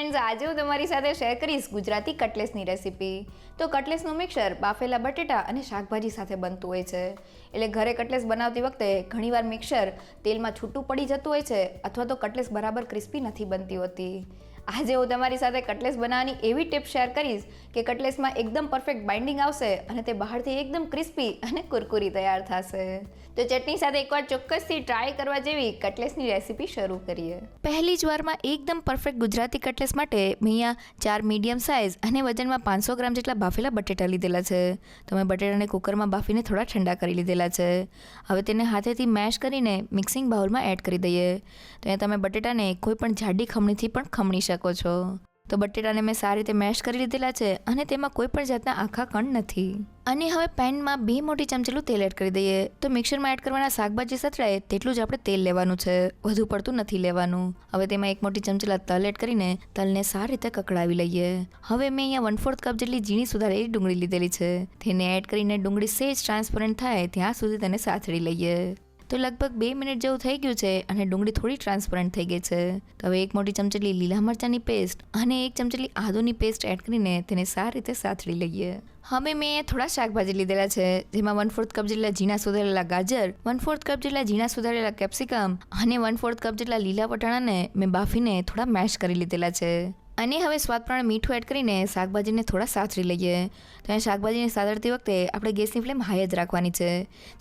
Friends, આજે હું તમારી સાથે શેર કરીશ ગુજરાતી કટલેસની રેસીપી. તો કટલેસનું મિક્સર બાફેલા બટેટા અને શાકભાજી સાથે બનતું હોય છે. એટલે ઘરે કટલેસ બનાવતી વખતે ઘણીવાર મિક્સર તેલમાં છૂટું પડી જતું હોય છે અથવા તો કટલેસ બરાબર ક્રિસ્પી નથી બનતી હોતી. આજે હું તમારી સાથે કટલેસ બનાવવાની એવી ટિપ શેર કરીશ કે કટલેસમાં એકદમ પરફેક્ટ બાઇન્ડિંગ આવશે અને તે બહારથી એકદમ ક્રિસ્પી અને કુરકુરી તૈયાર થશે. તો ચટણી સાથે એકવાર ચોક્કસથી ટ્રાય કરવા જેવી કટલેસની રેસીપી શરૂ કરીએ. પહેલી જ વારમાં એકદમ પરફેક્ટ ગુજરાતી કટલેસ માટે મેં અહીંયા 4 મીડિયમ સાઇઝ અને વજનમાં 500 ગ્રામ જેટલા બાફેલા બટેટા લીધેલા છે. તમે બટેટાને કુકરમાં બાફીને થોડા ઠંડા કરી લીધેલા છે. હવે તેને હાથેથી મેશ કરીને મિક્સિંગ બાઉલમાં એડ કરી દઈએ. તો અહીંયા તમે બટેટાને કોઈ પણ જાડી ખમણીથી પણ ખમણી શકો છો. તો બટેટાને મેં સારી રીતે મેશ કરી લીધેલા છે અને તેમાં કોઈ પણ જાતના આખા કણ નથી. અને હવે પેનમાં 2 મોટી ચમચીલું તેલ એડ કરી દઈએ. તો મિક્સરમાં એડ કરવાના શાકભાજી સતરાય તેટલું જ આપણે તેલ લેવાનું છે, વધુ પડતું નથી લેવાનું. હવે તેમાં 1 મોટી ચમચીલા તલ એડ કરીને તલને સારી રીતે કકડાવી લઈએ. હવે મેં અહીંયા 1/4 કપ જેટલી ઝીણી સુધારેલી ડુંગળી લીધેલી છે. તેને એડ કરીને ડુંગળી સેજ ટ્રાન્સપરન્ટ થાય ત્યાં સુધી તેને સાતળી લઈએ. તો લગભગ 2 મિનિટ જેવું થઈ ગયું છે અને ડુંગળી થોડી ટ્રાન્સપરન્ટ થઈ ગઈ છે. તો હવે 1 મોટી ચમચીલી લીલા મરચાંની પેસ્ટ અને 1 ચમચીલી આદુની પેસ્ટ એડ કરીને તેને સારી રીતે સાતળી લઈએ. હવે મેં થોડા શાકભાજી લીધેલા છે, જેમાં 1/4 કપ જેટલા ઝીણા સુધારેલા ગાજર, 1/4 કપ જેટલા ઝીણા સુધારેલા કેપ્સિકમ અને 1/4 કપ જેટલા લીલા વટાણાને મેં બાફીને થોડા મેશ કરી લીધેલા છે. અને હવે સ્વાદ પ્રમાણે મીઠું એડ કરીને શાકભાજીને થોડા સાતળી લઈએ. તો અહીં શાકભાજીને સાતળતી વખતે આપણે ગેસની ફ્લેમ હાઈ જ રાખવાની છે,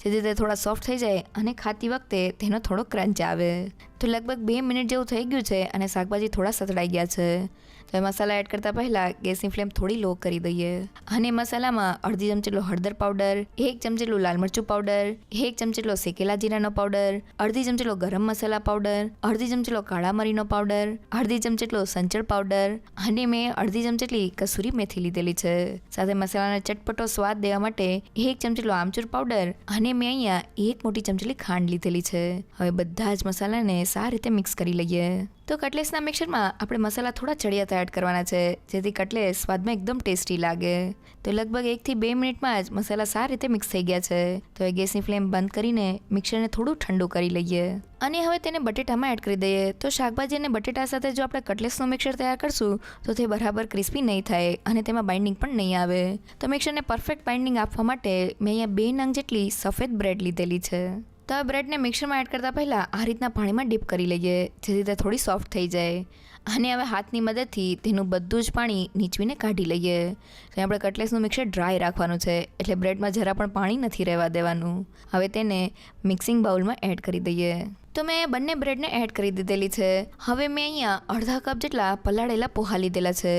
જેથી તે થોડા સોફ્ટ થઈ જાય અને ખાતી વખતે તેનો થોડો ક્રંચ આવે. તો લગભગ 2 મિનિટ જેવું થઈ ગયું છે અને શાકભાજી થોડા સતળાઈ ગયા છે. તો એ મસાલા એડ કરતાં પહેલાં ગેસની ફ્લેમ થોડી લો કરી દઈએ. અને મસાલામાં અડધી ચમચીલો હળદર પાવડર, 1 ચમચીલું લાલ મરચું પાવડર, 1 ચમચીલો શેકેલા જીરાનો પાવડર, અડધી ચમચીલો ગરમ મસાલા પાવડર, અડધી ચમચીલો કાળા મરીનો પાવડર, અડધી ચમચીલો સંચળ પાવડર અને મેં અડધી ચમચીલી કસૂરી મેથી લીધેલી છે. સાથે મસાલાને ચટપટો સ્વાદ દેવા માટે 1 ચમચીલો આમચૂર પાવડર અને મેં અહીંયા 1 મોટી ચમચીલી ખાંડ લીધેલી છે. હવે બધા જ મસાલાને સારી રીતે મિક્સ કરી લઈએ. તો કટલેસના મિક્સરમાં આપણે મસાલા થોડા ચડિયાતા એડ કરવાના છે, જેથી કટલેસ સ્વાદમાં એકદમ ટેસ્ટી લાગે. તો લગભગ 1 થી 2 મિનિટમાં જ મસાલા સારી રીતે મિક્સ થઈ ગયા છે. તો એ ગેસની ફ્લેમ બંધ કરીને મિક્સરને થોડું ઠંડુ કરી લઈએ. અને હવે તેને બટેટામાં એડ કરી દઈએ. તો શાકભાજી અને બટેટા સાથે જો આપણે કટલેસનું મિક્સર તૈયાર કરશું તો તે બરાબર ક્રિસ્પી નહીં થાય અને તેમાં બાઇન્ડિંગ પણ નહીં આવે. તો મિક્સરને પરફેક્ટ બાઇન્ડિંગ આપવા માટે મેં અહીંયા 2 નંગ જેટલી સફેદ બ્રેડ લીધેલી છે. તો આ બ્રેડને મિક્સરમાં એડ કરતાં પહેલાં આ રીતના પાણીમાં ડીપ કરી લઈએ, જેથી તે થોડી સોફ્ટ થઈ જાય. અને હવે હાથની મદદથી તેનું બધું જ પાણી નીચવીને કાઢી લઈએ. તો આપણે કટલેસનું મિક્સર ડ્રાય રાખવાનું છે, એટલે બ્રેડમાં જરા પણ પાણી નથી રહેવા દેવાનું. હવે તેને મિક્સિંગ બાઉલમાં એડ કરી દઈએ. તો મેં બંને બ્રેડને એડ કરી દીધેલી છે. હવે મેં અહીંયા અડધા કપ જેટલા પલાળેલા પોહા લીધેલા છે.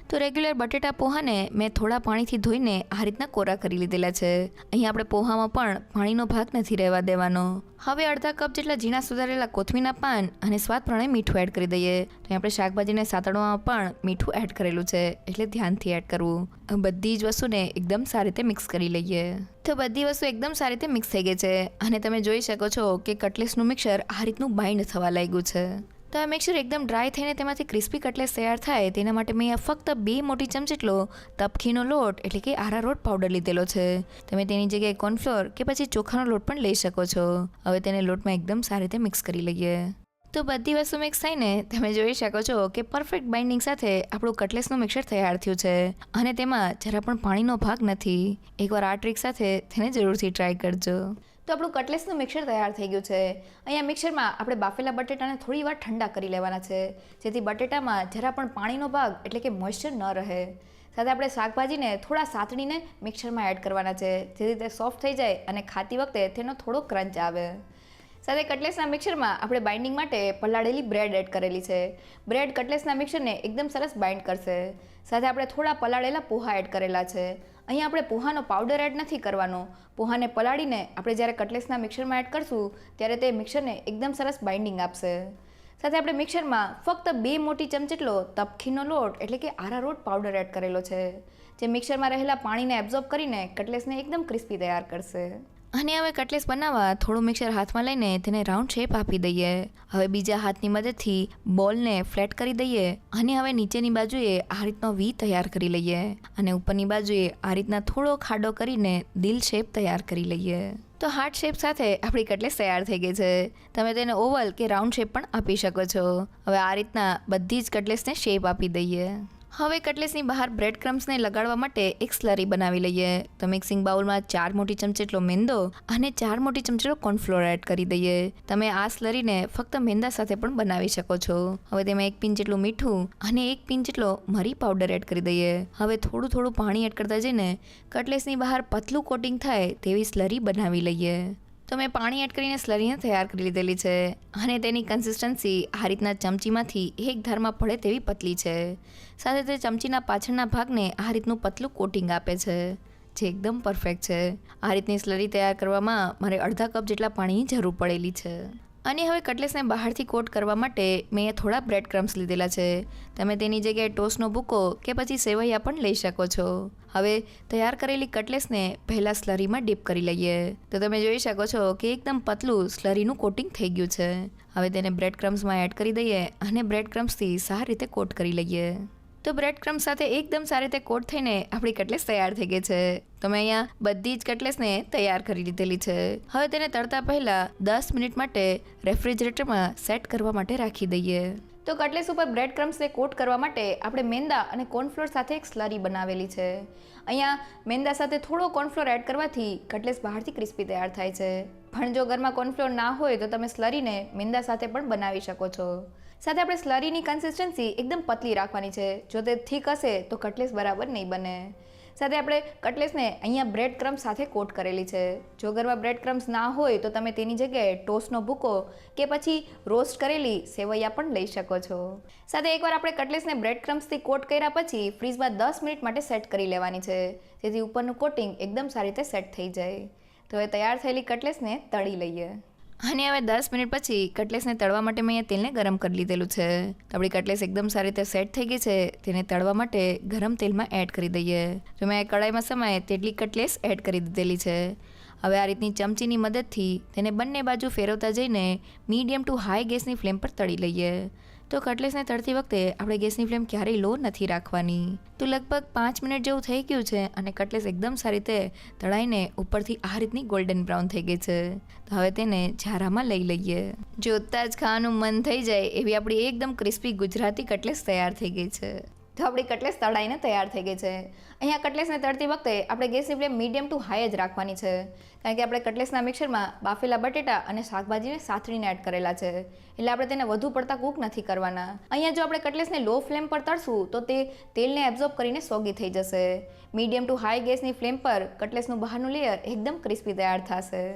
તો રેગ્યુલર બટેટા પોહાને મેં થોડા પાણીથી ધોઈને આ રીતના કોરા કરી લીધેલા છે. અહીંયા આપણે પોહામાં પણ પાણીનો ભાગ નથી રહેવા દેવાનો. હવે અડધા કપ જેટલા ઝીણા સુધારેલા કોથમીરના પાન અને સ્વાદ પ્રમાણે મીઠું એડ કરી દઈએ. તો આપણે શાકભાજીને સાતળવામાં પણ મીઠું એડ કરેલું છે, એટલે ધ્યાનથી એડ કરવું. બધી જ વસ્તુને એકદમ સારી રીતે મિક્સ કરી લઈએ. તો બધી વસ્તુ એકદમ સારી રીતે મિક્સ થઈ ગઈ છે અને તમે જોઈ શકો છો કે કટલેસનું મિક્સર આ રીતનું બાઇન્ડ થવા લાગ્યું છે. તો આ મિક્સર એકદમ ડ્રાય થઈને તેમાંથી ક્રિસ્પી કટલેસ તૈયાર થાય તેના માટે મેં ફક્ત 2 મોટી ચમચીટલો તપકીનો લોટ એટલે કે આરારોટ પાવડર લીધેલો છે. તમે તેની જગ્યાએ કોર્નફ્લોર કે પછી ચોખાનો લોટ પણ લઈ શકો છો. હવે તેને લોટમાં એકદમ સારી રીતે મિક્સ કરી લઈએ. તો બધી વસ્તુ મિક્સ થઈને તમે જોઈ શકો છો કે પરફેક્ટ બાઇન્ડિંગ સાથે આપણું કટલેસનું મિક્સર તૈયાર થયું છે અને તેમાં જરા પણ પાણીનો ભાગ નથી. એકવાર આ ટ્રીક સાથે તેને જરૂરથી ટ્રાય કરજો. તો આપણું કટલેસનું મિક્સર તૈયાર થઈ ગયું છે. અહીંયા મિક્સરમાં આપણે બાફેલા બટેટાને થોડી વાર ઠંડા કરી લેવાના છે, જેથી બટેટામાં જરા પણ પાણીનો ભાગ એટલે કે મોઇસ્ચર ન રહે. સાથે આપણે શાકભાજીને થોડા સાતળીને મિક્સરમાં એડ કરવાના છે, જેથી તે સોફ્ટ થઈ જાય અને ખાતી વખતે તેનો થોડો ક્રંચ આવે. સાથે કટલેસના મિક્સરમાં આપણે બાઇન્ડિંગ માટે પલાળેલી બ્રેડ એડ કરેલી છે. બ્રેડ કટલેસના મિક્સરને એકદમ સરસ બાઇન્ડ કરશે. સાથે આપણે થોડા પલાળેલા પોહા એડ કરેલા છે. અહીંયા આપણે પોહાનો પાવડર એડ નથી કરવાનો. પોહાને પલાળીને આપણે જ્યારે કટલેસના મિક્સરમાં એડ કરશું ત્યારે તે મિક્સરને એકદમ સરસ બાઇન્ડિંગ આપશે. સાથે આપણે મિક્સરમાં ફક્ત 2 મોટી ચમચીટલો તપકીનો લોટ એટલે કે આરારોટ પાવડર એડ કરેલો છે, જે મિક્સરમાં રહેલા પાણીને એબ્ઝોર્બ કરીને કટલેસને એકદમ ક્રિસ્પી તૈયાર કરશે. અને હવે કટલેસ બનાવવા થોડું મિક્સર હાથમાં લઈને તેને રાઉન્ડ શેપ આપી દઈએ. હવે બીજા હાથની મદદથી બોલને ફ્લેટ કરી દઈએ અને હવે નીચેની બાજુએ આ રીતનો વી તૈયાર કરી લઈએ અને ઉપરની બાજુએ આ રીતના થોડો ખાડો કરીને દિલ શેપ તૈયાર કરી લઈએ. તો હાર્ટ શેપ સાથે આપણી કટલેસ તૈયાર થઈ ગઈ છે. તમે તેને ઓવલ કે રાઉન્ડ શેપ પણ આપી શકો છો. હવે આ રીતના બધી જ કટલેસને શેપ આપી દઈએ. હવે કટલેસની બહાર બ્રેડ ક્રમ્સને લગાડવા માટે એક સ્લરી બનાવી લઈએ. તો મિક્સિંગ બાઉલમાં 4 મોટી ચમચી જેટલો મેંદો અને 4 મોટી ચમચી જેટલો કોર્નફ્લોર એડ કરી દઈએ. તમે આ સ્લરીને ફક્ત મેંદા સાથે પણ બનાવી શકો છો. હવે તેમાં 1 પિંચ જેટલું મીઠું અને 1 પિંચ જેટલો મરી પાવડર એડ કરી દઈએ. હવે થોડું પાણી એડ કરતા જઈને કટલેસની બહાર પતલું કોટિંગ થાય તેવી સ્લરી બનાવી લઈએ. તો મેં પાણી એડ કરીને સ્લરીને તૈયાર કરી લીધેલી છે અને તેની કન્સિસ્ટન્સી આ રીતના ચમચીમાંથી એક ધારમાં પડે તેવી પતલી છે. સાથે તે ચમચીના પાછળના ભાગને આ રીતનું પતલું કોટિંગ આપે છે, જે એકદમ પરફેક્ટ છે. આ રીતની સ્લરી તૈયાર કરવામાં મારે અડધા કપ જેટલા પાણીની જરૂર પડેલી છે. અને હવે કટલેસને બહારથી કોટ કરવા માટે મેં થોડા બ્રેડ ક્રમ્સ લીધેલા છે. તમે તેની જગ્યાએ ટોસ્ટનો ભૂકો કે પછી સેવૈયા પણ લઈ શકો છો. હવે તૈયાર કરેલી કટલેસને પહેલાં સ્લરીમાં ડીપ કરી લઈએ. તો તમે જોઈ શકો છો કે એકદમ પતલું સ્લરીનું કોટિંગ થઈ ગયું છે. હવે તેને બ્રેડ ક્રમ્સમાં એડ કરી દઈએ અને બ્રેડ ક્રમ્સથી સારી રીતે કોટ કરી લઈએ. તો બ્રેડ ક્રમ્સ સાથે એકદમ સારી રીતે કોટ થઈને આપણી કટલેસ તૈયાર થઈ ગઈ છે. તો મેં અહીંયા બધી જ કટલેસને તૈયાર કરી લીધેલી છે. હવે તેને તળતા પહેલાં 10 મિનિટ માટે રેફ્રિજરેટરમાં સેટ કરવા માટે રાખી દઈએ. તો કટલેસ ઉપર બ્રેડ ક્રમ્સને કોટ કરવા માટે આપણે મેંદા અને કોર્નફ્લોર સાથે એક સ્લરી બનાવેલી છે. અહીંયા મેંદા સાથે થોડો કોર્નફ્લોર એડ કરવાથી કટલેસ બહારથી ક્રિસ્પી તૈયાર થાય છે. પણ જો ઘરમાં કોર્નફ્લોર ના હોય તો તમે સ્લરીને મેંદા સાથે પણ બનાવી શકો છો. સાથે આપણે સ્લરીની કન્સિસ્ટન્સી એકદમ પતલી રાખવાની છે. જો તે થીક હશે તો કટલેસ બરાબર નહીં બને. સાથે આપણે કટલેસને અહીંયા બ્રેડ ક્રમ્સ સાથે કોટ કરેલી છે. જો ઘરમાં બ્રેડ ક્રમ્સ ના હોય તો તમે તેની જગ્યાએ ટોસ્ટનો ભૂકો કે પછી રોસ્ટ કરેલી સેવૈયા પણ લઈ શકો છો. સાથે એકવાર આપણે કટલેસને બ્રેડ ક્રમ્સથી કોટ કર્યા પછી ફ્રીઝમાં 10 મિનિટ માટે સેટ કરી લેવાની છે, જેથી ઉપરનું કોટિંગ એકદમ સારી રીતે સેટ થઈ જાય. તો હવે તૈયાર થયેલી કટલેસને તળી લઈએ. અને હવે 10 મિનિટ પછી કટલેસને તળવા માટે મેં અહીંયા તેલને ગરમ કરી લીધેલું છે. તો આપણી કટલેસ એકદમ સારી રીતે સેટ થઈ ગઈ છે. તેને તળવા માટે ગરમ તેલમાં એડ કરી દઈએ. તો મેં કડાઈમાં સમાય તેટલી કટલેસ એડ કરી દીધેલી છે. હવે આ રીતની ચમચીની મદદથી તેને બંને બાજુ ફેરવતા જઈને મીડિયમ ટુ હાઈ ગેસની ફ્લેમ પર તળી લઈએ. તો કટલેસને તળતી વખતે આપણે ગેસની ફ્લેમ ક્યારેય લો નથી રાખવાની. તો લગભગ 5 મિનિટ જેવું થઈ ગયું છે અને કટલેસ એકદમ સારી રીતે તળાઈને ઉપરથી આ રીતની ગોલ્ડન બ્રાઉન થઈ ગઈ છે. તો હવે તેને ઝારામાં લઈ લઈએ. જોતાં જ ખાવાનું મન થઈ જાય એવી આપણી એકદમ ક્રિસ્પી ગુજરાતી કટલેસ તૈયાર થઈ ગઈ છે. તો આપણી કટલેસ તળાઈને તૈયાર થઈ ગઈ છે. અહીંયા કટલેસને તળતી વખતે આપણે ગેસની ફ્લેમ મીડિયમ ટુ હાઈ જ રાખવાની છે, કારણ કે આપણે કટલેસના મિક્સરમાં બાફેલા બટેટા અને શાકભાજીને સાથળીને એડ કરેલા છે, એટલે આપણે તેને વધુ પડતા કૂક નથી કરવાના. અહીંયા જો આપણે કટલેસને લો ફ્લેમ પર તળશું તો તે તેલને એબ્ઝોર્બ કરીને સોગી થઈ જશે. મીડિયમ ટુ હાઈ ગેસની ફ્લેમ પર કટલેસનું બહારનું લેયર એકદમ ક્રિસ્પી તૈયાર થશે.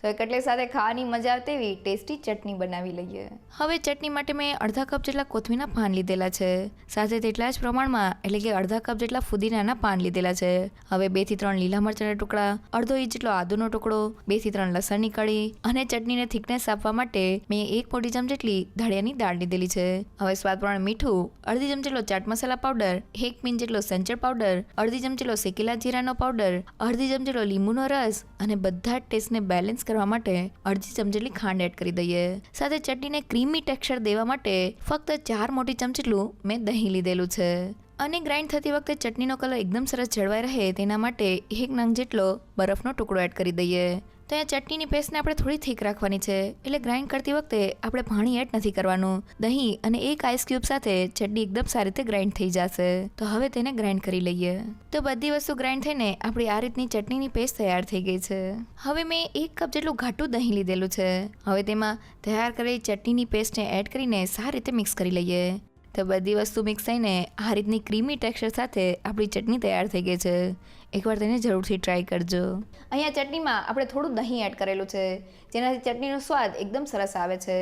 તો એ કટલેસ સાથે ખાવાની મજા આવે તેવી ટેસ્ટી ચટણી બનાવી લઈએ. હવે ચટણી માટે મેં અડધા કપ જેટલા કોથમીરના પાન લીધેલા છે. સાથે તેટલા જ પ્રમાણમાં એટલે કે અડધા કપ જેટલા ફુદીનાના પાન લીધેલા છે. હવે 2 થી 3 લીલા મરચાંના ટુકડા, અડધો ઇંચ જેટલો આદુનો ટુકડો, 2 થી 3 લસણની કળી અને ચટણીને થિકનેસ આપવા માટે મેં 1 મોટી ચમચી જેટલી ધાળિયાની દાળ લીધેલી છે. હવે સ્વાદ પ્રમાણે મીઠું, અડધી ચમચી જેટલો ચાટ મસાલા પાવડર, 1 પિંચ જેટલો સંચળ પાવડર, અડધી ચમચી જેટલો શેકેલા જીરાનો પાવડર, અડધી ચમચી જેટલો લીંબુનો રસ અને બધા જ ટેસ્ટને બેલેન્સ કરવા માટે અડધી ચમચી જેટલી ખાંડ એડ કરી દઈએ. સાથે ચટણીને ક્રીમી ટેક્સચર દેવા માટે ફક્ત 4 મોટી ચમચી જેટલું મેં દહીં લીધેલું છે. અને ગ્રાઇન્ડ થતી વખતે ચટણીનો કલર એકદમ સરસ જળવાઈ રહે તેના માટે 1 નંગ જેટલો બરફનો ટુકડો એડ કરી દઈએ. તો આ ચટણીની પેસ્ટને આપણે થોડી થીક રાખવાની છે, એટલે ગ્રાઇન્ડ કરતી વખતે આપણે પાણી એડ નથી કરવાનું. દહીં અને 1 આઈસ ક્યુબ સાથે ચટણી એકદમ સારી રીતે ગ્રાઇન્ડ થઈ જશે. તો હવે તેને ગ્રાઇન્ડ કરી લઈએ. તો બધી વસ્તુ ગ્રાઇન્ડ થઈને આપણી આ રીતની ચટણીની પેસ્ટ તૈયાર થઈ ગઈ છે. હવે મેં 1 કપ જેટલું ઘાટું દહીં લીધેલું છે. હવે તેમાં તૈયાર કરેલી ચટણીની પેસ્ટને એડ કરીને સારી રીતે મિક્સ કરી લઈએ. તો બધી વસ્તુ મિક્સ થઈને આ રીતની ક્રીમી ટેક્સચર સાથે આપણી ચટણી તૈયાર થઈ ગઈ છે. એકવાર તેને જરૂરથી ટ્રાય કરજો. અહીંયા ચટણીમાં આપણે થોડું દહીં એડ કરેલું છે, જેનાથી ચટણીનો સ્વાદ એકદમ સરસ આવે છે.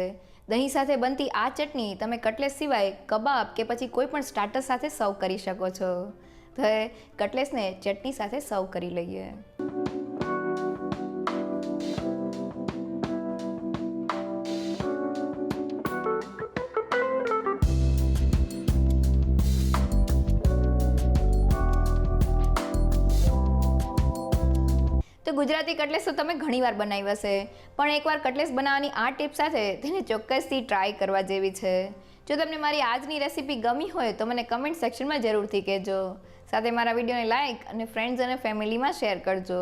દહીં સાથે બનતી આ ચટણી તમે કટલેસ સિવાય કબાબ કે પછી કોઈ પણ સ્ટાર્ટર સાથે સર્વ કરી શકો છો. તો કટલેસને ચટણી સાથે સર્વ કરી લઈએ. તો ગુજરાતી કટલેસ તો તમે ઘણીવાર બનાવી હશે, પણ એકવાર કટલેસ બનાવવાની આ ટિપ સાથે તેને ચોક્કસથી ટ્રાય કરવા જેવી છે. જો તમને મારી આજની રેસીપી ગમી હોય તો મને કમેન્ટ સેક્શનમાં જરૂરથી કહેજો. સાથે મારા વિડીયોને લાઇક અને ફ્રેન્ડ્સ અને ફેમિલીમાં શેર કરજો.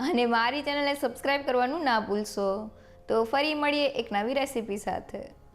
અને મારી ચેનલને સબસ્ક્રાઈબ કરવાનું ના ભૂલશો. તો ફરી મળીએ એક નવી રેસીપી સાથે.